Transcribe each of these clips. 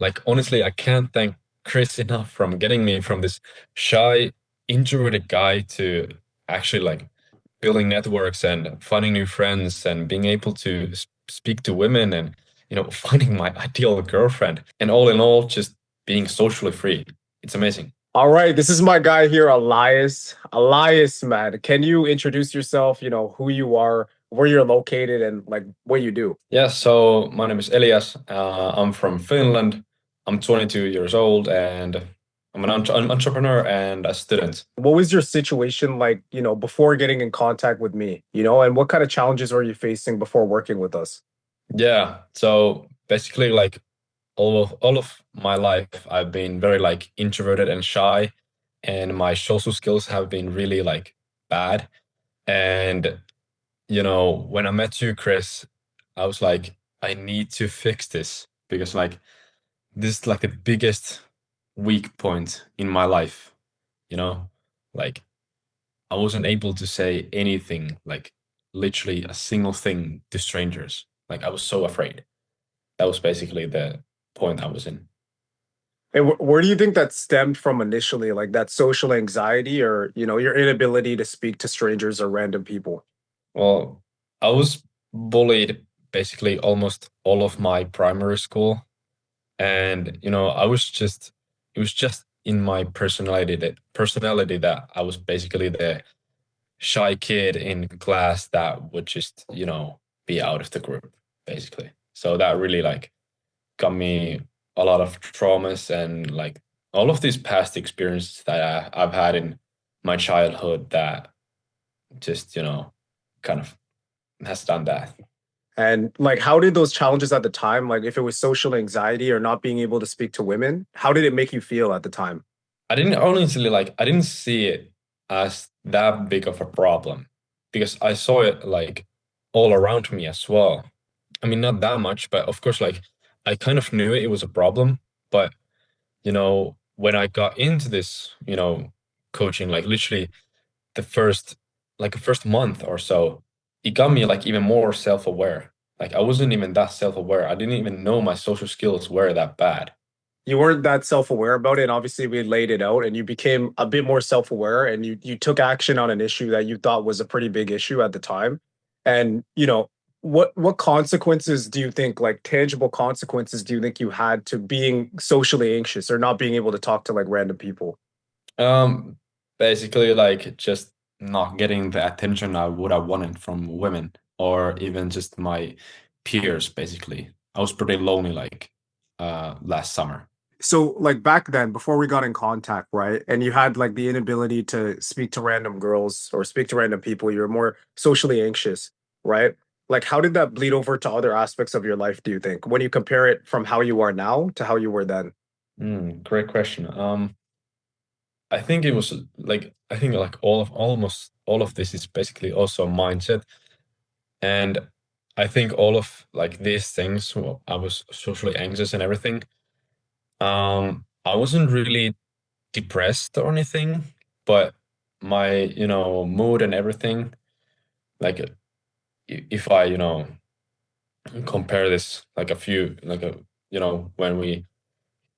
like honestly, I can't thank Chris enough from getting me from this shy, introverted guy to actually like building networks and finding new friends and being able to speak to women and finding my ideal girlfriend and all in all just being socially free. It's amazing. All right, this is my guy here, Elias. Elias, man, can you introduce yourself? You know, who you are, where you're located, and like what you do? Yeah, so my name is Elias. I'm from Finland. I'm 22 years old and I'm an entrepreneur and a student. What was your situation like, before getting in contact with me, and what kind of challenges were you facing before working with us? Yeah, so basically like all of my life I've been very like introverted and shy and my social skills have been really like bad. And when I met you, Chris, I was like, I need to fix this because like this is like the biggest weak point in my life, you know? Like I wasn't able to say anything, like literally a single thing to strangers. Like I was so afraid. That was basically the point I was in. And where do you think that stemmed from initially, like that social anxiety or, your inability to speak to strangers or random people? Well, I was bullied basically almost all of my primary school. And I was just it was just in my personality that I was basically the shy kid in class that would just, be out of the group, basically. So that really like got me a lot of traumas and like all of these past experiences that I've had in my childhood that just, kind of has done that. And like, how did those challenges at the time, like if it was social anxiety or not being able to speak to women, how did it make you feel at the time? I didn't see it as that big of a problem because I saw it like all around me as well. I mean, not that much, but of course, like I kind of knew it was a problem. But, when I got into this, coaching, like literally the first month or so, it got me like even more self-aware. Like I wasn't even that self-aware. I didn't even know my social skills were that bad. You weren't that self-aware about it, and obviously we laid it out and you became a bit more self-aware and you took action on an issue that you thought was a pretty big issue at the time. And what consequences do you think, like tangible consequences do you think you had to being socially anxious or not being able to talk to like random people? Um, Basically, like just not getting the attention I would have wanted from women or even just my peers, basically. I was pretty lonely like last summer. So like back then before we got in contact, right, and you had like the inability to speak to random girls or speak to random people, you were more socially anxious, right? Like how did that bleed over to other aspects of your life, do you think, when you compare it from how you are now to how you were then? Great question. I think it was like I think like almost all of this is basically also a mindset. And I think all of like these things, well, I was socially anxious and everything. I wasn't really depressed or anything, but my, mood and everything, like if I, compare this like when we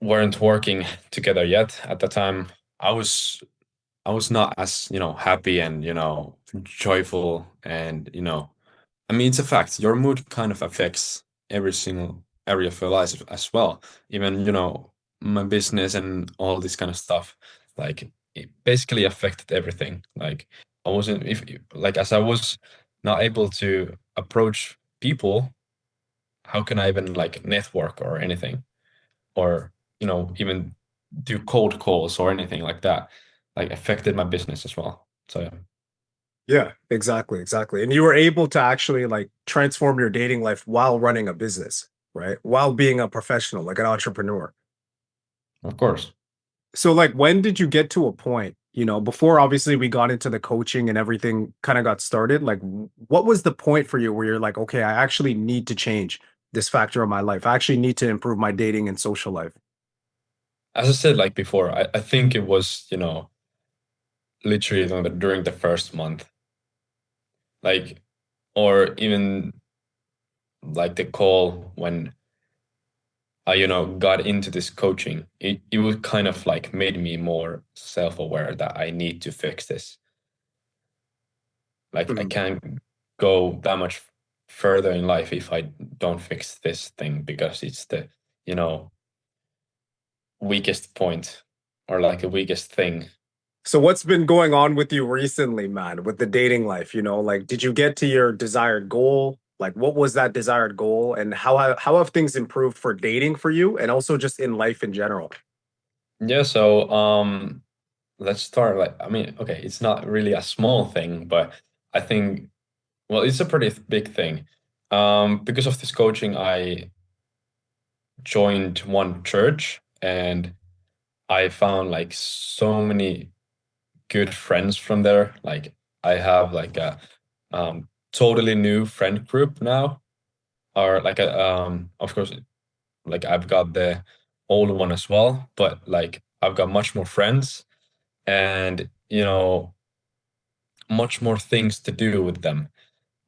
weren't working together yet at the time, I was I was not as, happy and, joyful and, I mean, it's a fact. Your mood kind of affects every single area of your life as well. Even, my business and all this kind of stuff. Like it basically affected everything. Like I wasn't if like as I was not able to approach people, how can I even like network or anything? Or, even do cold calls or anything like that. Like affected my business as well. So yeah. Yeah, exactly, exactly. And you were able to actually like transform your dating life while running a business, right? While being a professional, like an entrepreneur. Of course. So like when did you get to a point, before obviously we got into the coaching and everything kind of got started, like what was the point for you where you're like, okay, I actually need to change this factor of my life. I actually need to improve my dating and social life. As I said like before, I think it was, literally during the first month. Like or even like the call when got into this coaching, it would kind of like made me more self-aware that I need to fix this. Like I Mhm. can't go that much further in life if I don't fix this thing because it's the, you know, weakest point or like the weakest thing. So what's been going on with you recently, man, with the dating life, Like did you get to your desired goal? Like what was that desired goal and how have things improved for dating for you and also just in life in general? Yeah, so let's start like I mean, okay, it's not really a small thing, but I think well, it's a pretty big thing. Because of this coaching, I joined one church and I found like so many good friends from there. Like I have like a totally new friend group now, or like a of course like I've got the old one as well, but like I've got much more friends and much more things to do with them.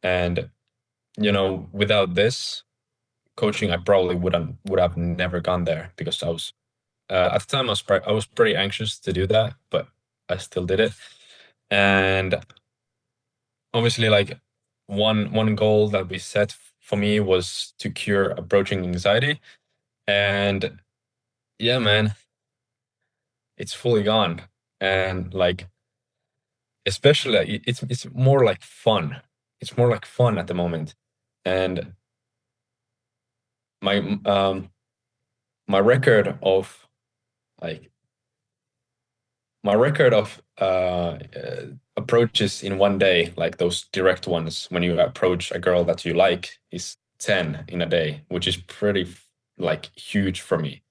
And without this coaching, I probably would have never gone there because I was at the time I was pretty anxious to do that, but I still did it. And obviously, like one goal that we set for me was to cure approaching anxiety. And yeah, man, it's fully gone. And like especially it's more like fun. It's more like fun at the moment. And my my record of like my record of approaches in one day, like those direct ones, when you approach a girl that you like, is 10 in a day, which is pretty like huge for me.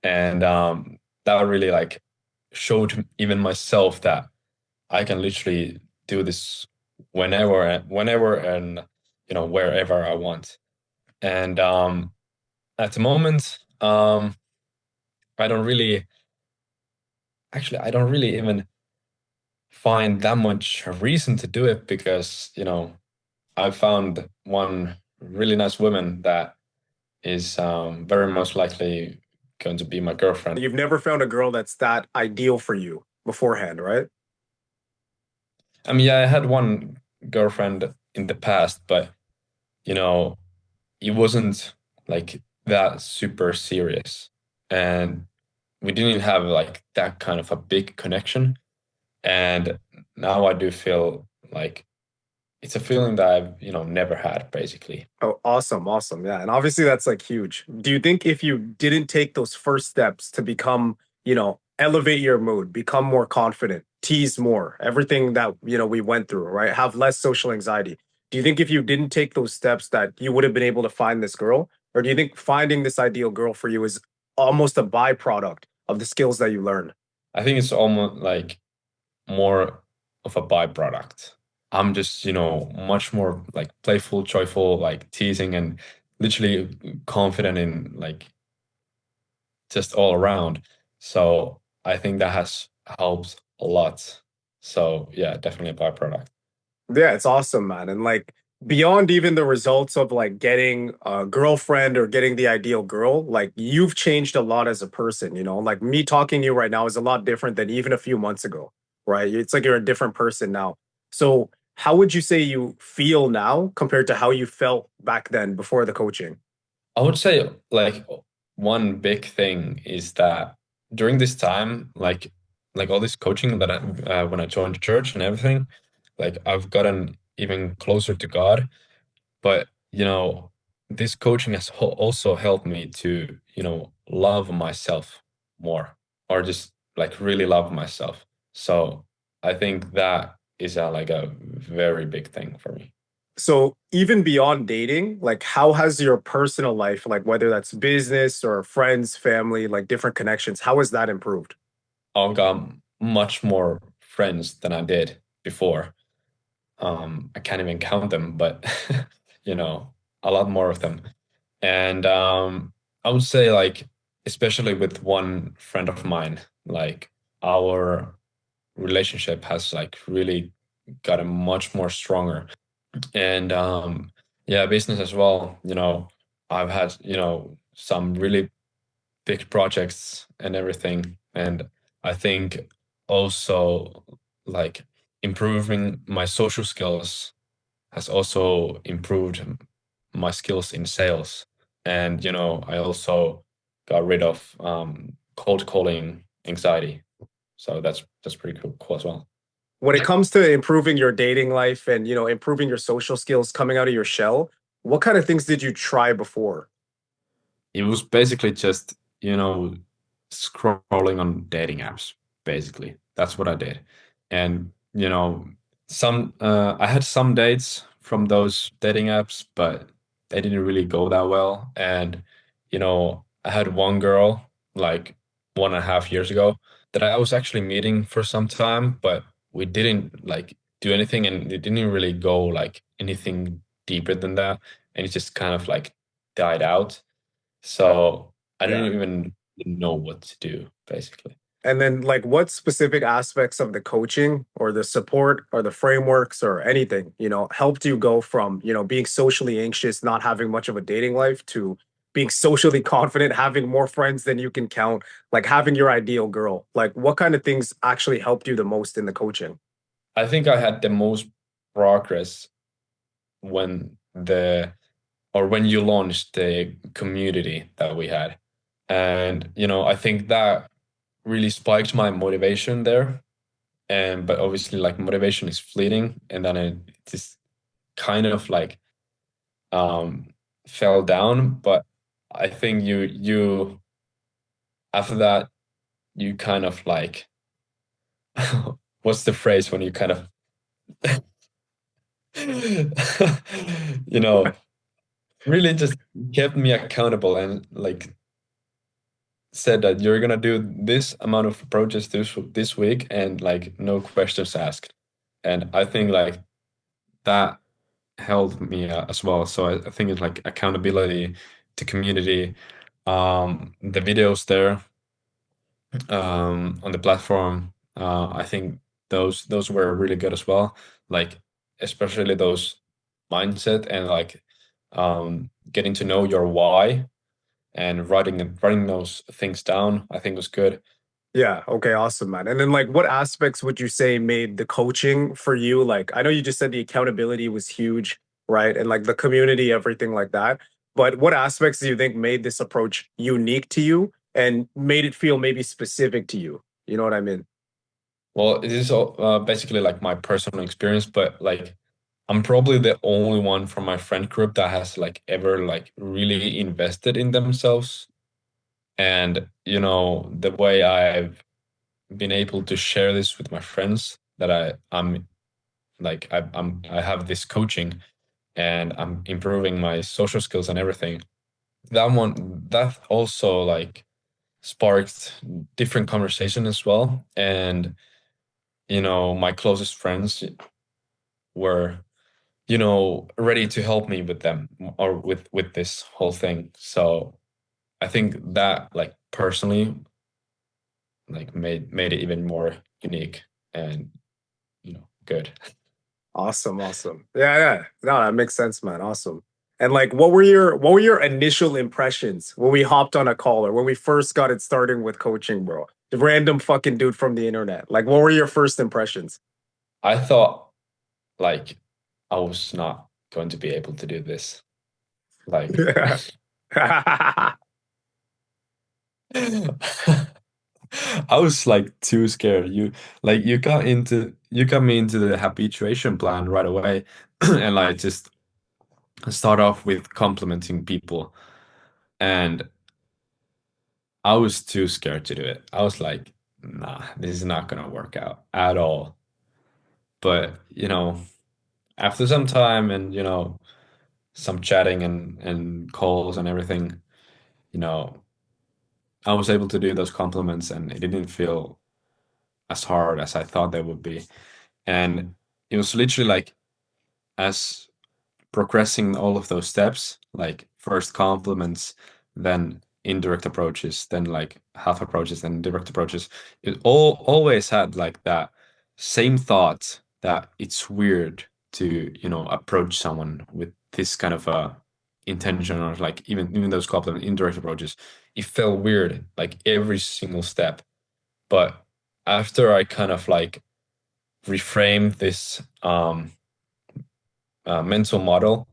And that really like showed even myself that I can literally do this whenever and wherever I want. And at the moment, I don't really I don't really even find that much reason to do it because, I found one really nice woman that is very most likely going to be my girlfriend. You've never found a girl that's that ideal for you beforehand, right? I mean, yeah, I had one girlfriend in the past, but you know, it wasn't like that super serious. And we didn't have like that kind of a big connection. And now I do feel like it's a feeling that I've, never had basically. Oh, awesome, awesome. Yeah. And obviously that's like huge. Do you think if you didn't take those first steps to become, elevate your mood, become more confident, tease more, everything that, we went through, right? Have less social anxiety. Do you think if you didn't take those steps that you would have been able to find this girl? Or do you think finding this ideal girl for you is almost a byproduct of the skills that you learned? I think it's almost like more of a byproduct. I'm just, much more like playful, joyful, like teasing and literally confident in like just all around. So I think that has helped a lot. So yeah, definitely a byproduct. Yeah, it's awesome, man. And like beyond even the results of like getting a girlfriend or getting the ideal girl, like you've changed a lot as a person, Like me talking to you right now is a lot different than even a few months ago, right? It's like you're a different person now. So, how would you say you feel now compared to how you felt back then before the coaching? I would say like one big thing is that during this time, like all this coaching that when I joined the church and everything, like I've gotten even closer to God. But this coaching has also helped me to love myself more, or just like really love myself. So I think that is like a very big thing for me. So, even beyond dating, like how has your personal life, like whether that's business or friends, family, like different connections, how has that improved? I've got much more friends than I did before. I can't even count them, but you know, a lot more of them. And I would say like, especially with one friend of mine, like our relationship has like really gotten much more stronger. And yeah, business as well. I've had, some really big projects and everything. And I think also like improving my social skills has also improved my skills in sales. And I also got rid of cold calling anxiety. So that's pretty cool as well. When it comes to improving your dating life and, improving your social skills coming out of your shell, what kind of things did you try before? It was basically just, scrolling on dating apps, basically. That's what I did. And, some I had some dates from those dating apps, but they didn't really go that well. And, I had one girl like 1.5 years ago that I was actually meeting for some time, but we didn't like do anything and it didn't really go like anything deeper than that. And it just kind of like died out. So I Yeah. didn't even know what to do, basically. And then, like, what specific aspects of the coaching or the support or the frameworks or anything, helped you go from, being socially anxious, not having much of a dating life to being socially confident, having more friends than you can count, like having your ideal girl? Like, what kind of things actually helped you the most in the coaching? I think I had the most progress when when you launched the community that we had. And, I think that really spiked my motivation there. And but obviously like motivation is fleeting and then it just kind of like um fell down. But I think you after that you kind of like what's the phrase when you kind of you know really just kept me accountable and like said that you're gonna do this amount of approaches this week and like no questions asked. And I think like that helped me as well. So I think it's like accountability, the community, the videos there on the platform. I think those were really good as well. Like especially those mindset and like getting to know your why and writing those things down. I think was good. Yeah. Okay. Awesome, man. And then, like, what aspects would you say made the coaching for you? Like, I know you just said the accountability was huge, right? And like the community, everything like that. But what aspects do you think made this approach unique to you and made it feel maybe specific to you? You know what I mean? Well, it is all, basically like my personal experience, but like I'm probably the only one from my friend group that has like ever like really invested in themselves. And the way I've been able to share this with my friends that I'm like I have this coaching and I'm improving my social skills and everything. That also like sparked different conversation as well. And my closest friends were ready to help me with them or with this whole thing. So I think that like personally like made it even more unique and good. Awesome. Awesome. Yeah. Yeah. No, that makes sense, man. Awesome. And like, what were your initial impressions when we hopped on a call or when we first got it starting with coaching, bro? The random fucking dude from the internet. Like, what were your first impressions? I thought like I was not going to be able to do this. Like I was like too scared. You got me into the habituation plan right away and like just start off with complimenting people. And I was too scared to do it. I was like, nah, this is not gonna work out at all. But after some time and some chatting and calls and everything, you know, I was able to do those compliments and it didn't feel as hard as I thought they would be. And it was literally like as progressing all of those steps, like first compliments, then indirect approaches, then like half approaches, then direct approaches. It always had like that same thought that it's weird to, approach someone with this kind of intention or like even those compliment indirect approaches. it felt weird, like every single step. But after I kind of like reframed this mental model,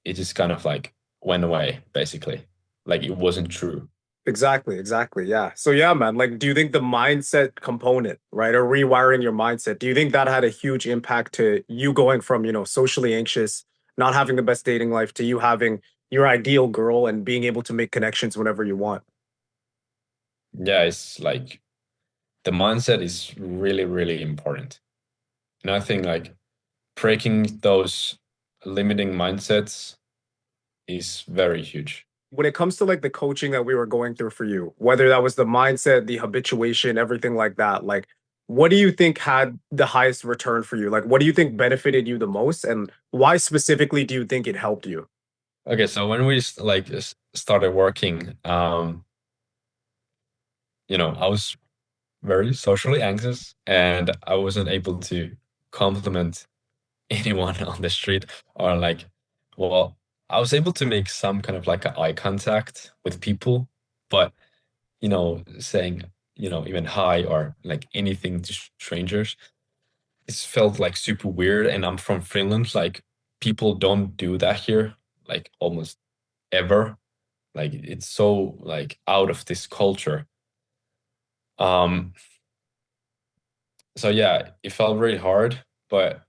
it just kind of like went away, basically. Like it wasn't true. Exactly, exactly. Yeah. So yeah, man, like do you think the mindset component, right, or rewiring your mindset, do you think that had a huge impact to you going from, socially anxious, not having the best dating life to you having your ideal girl and being able to make connections whenever you want? Yeah, it's like the mindset is really, really important. And I think like breaking those limiting mindsets is very huge. When it comes to like the coaching that we were going through for you, whether that was the mindset, the habituation, everything like that, like what do you think had the highest return for you? Like what do you think benefited you the most and why specifically do you think it helped you? Okay, so when we started working, I was very socially anxious and I wasn't able to compliment anyone on the street or like, well, I was able to make some kind of like a eye contact with people, but saying, even hi or like anything to strangers, it felt like super weird. And I'm from Finland, like people don't do that here, like almost ever. Like it's so like out of this culture. Um, so yeah, it felt really hard, but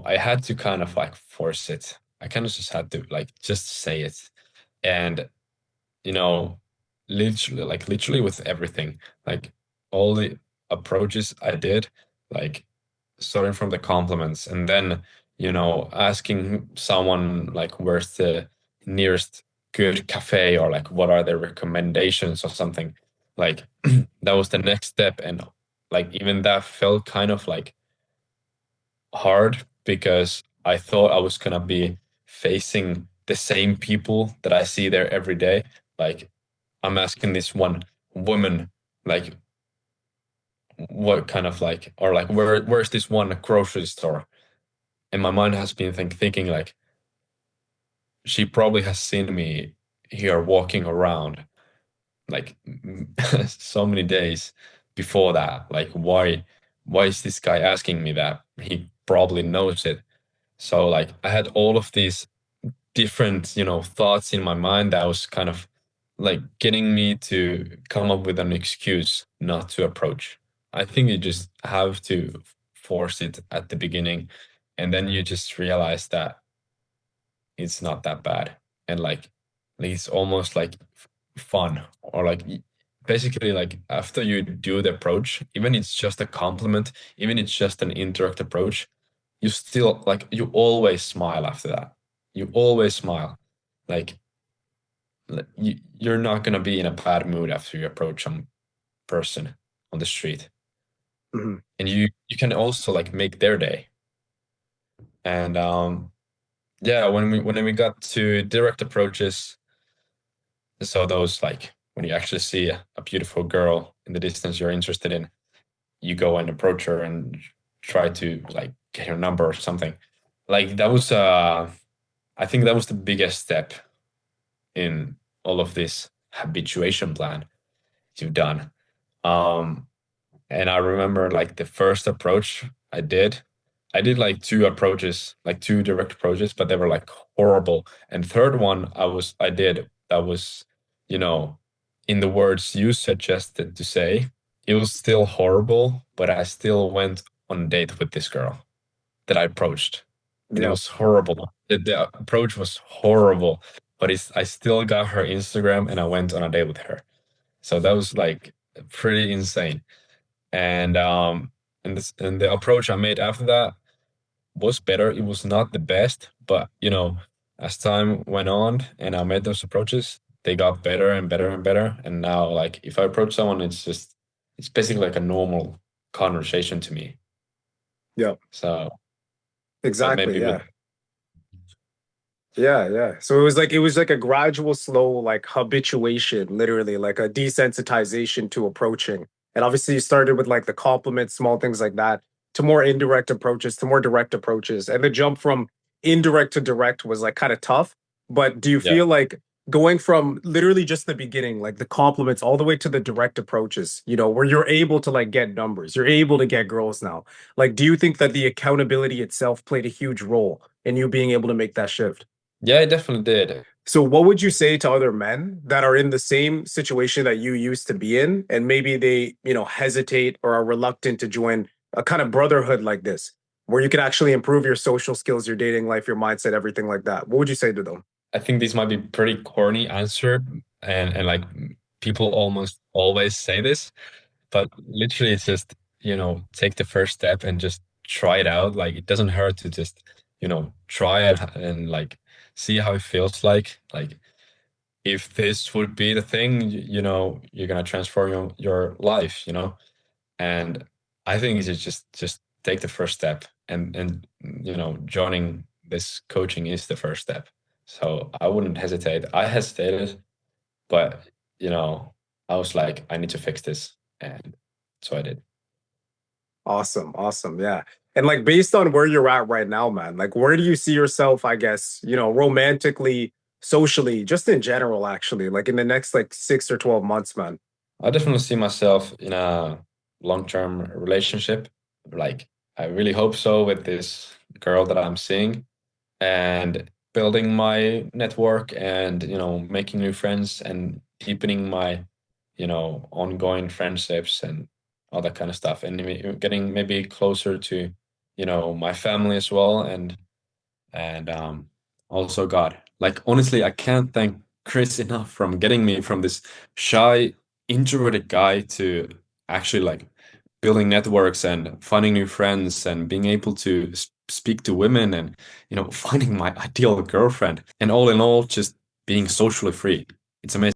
I had to kind of like force it. I kind of just had to like just say it. And you know, literally with everything, like all the approaches I did, like starting from the compliments and then, asking someone like where's the nearest good cafe or like what are their recommendations or something. Like that was the next step. And like even that felt kind of like hard because I thought I was gonna be facing the same people that I see there every day. Like I'm asking this one woman, like, what kind of like, or like, where's this one grocery store? And my mind has been thinking like, she probably has seen me here walking around like so many days before that. Like, why is this guy asking me that? He probably knows it. So like, I had all of these different, thoughts in my mind that was kind of like getting me to come up with an excuse not to approach. I think you just have to force it at the beginning, and then you just realize that it's not that bad. And like it's almost like fun or like basically like after you do the approach, even it's just a compliment, even it's just an indirect approach, you still like you always smile after that. You always smile. Like you're not gonna be in a bad mood after you approach some person on the street, Mhm. and you can also like make their day. And yeah, when we got to direct approaches, so those like when you actually see a beautiful girl in the distance you're interested in, you go and approach her and try to like get her number or something. Like that was I think that was the biggest step in all of this habituation plan you've done. Um, and I remember like the first approach I did like two approaches, like two direct approaches, but they were like horrible. And third one I did that was, you know, in the words you suggested to say, it was still horrible, but I still went on a date with this girl that I approached. And it Yeah. was horrible. The approach was horrible, but I still got her Instagram and I went on a date with her. So that was like pretty insane. And and the approach I made after that was better. It was not the best, but as time went on and I made those approaches, they got better and better and better. And now like if I approach someone, it's basically like a normal conversation to me. Yeah. So but Exactly. maybe with Yeah. Yeah, yeah. So it was like a gradual, slow, like habituation, literally, like a desensitization to approaching. And obviously you started with like the compliments, small things like that, to more indirect approaches, to more direct approaches. And the jump from indirect to direct was like kind of tough. But do you yeah. feel like going from literally just the beginning, like the compliments, all the way to the direct approaches, where you're able to like get numbers, you're able to get girls now. Like, do you think that the accountability itself played a huge role in you being able to make that shift? Yeah, it definitely did. So, what would you say to other men that are in the same situation that you used to be in, and maybe they, hesitate or are reluctant to join a kind of brotherhood like this, where you can actually improve your social skills, your dating life, your mindset, everything like that? What would you say to them? I think this might be pretty corny answer, and like people almost always say this, but literally it's just, take the first step and just try it out. Like it doesn't hurt to just, try it and like see how it feels like. Like if this would be the thing, you're gonna transform your life, And I think it's just take the first step, and joining this coaching is the first step. So I wouldn't hesitate. I hesitated, but I was like, I need to fix this, and so I did. Awesome, awesome, yeah. And like based on where you're at right now, man, like where do you see yourself, I guess, romantically, socially, just in general, actually, like in the next like 6 or 12 months, man? I definitely see myself in a long-term relationship. Like I really hope so with this girl that I'm seeing, and building my network, and making new friends and deepening my ongoing friendships and all that kind of stuff, and getting maybe closer to my family as well, and also God. Like honestly, I can't thank Chris enough from getting me from this shy introverted guy to actually like building networks and finding new friends and being able to speak to women, and finding my ideal girlfriend, and all in all just being socially free. It's amazing.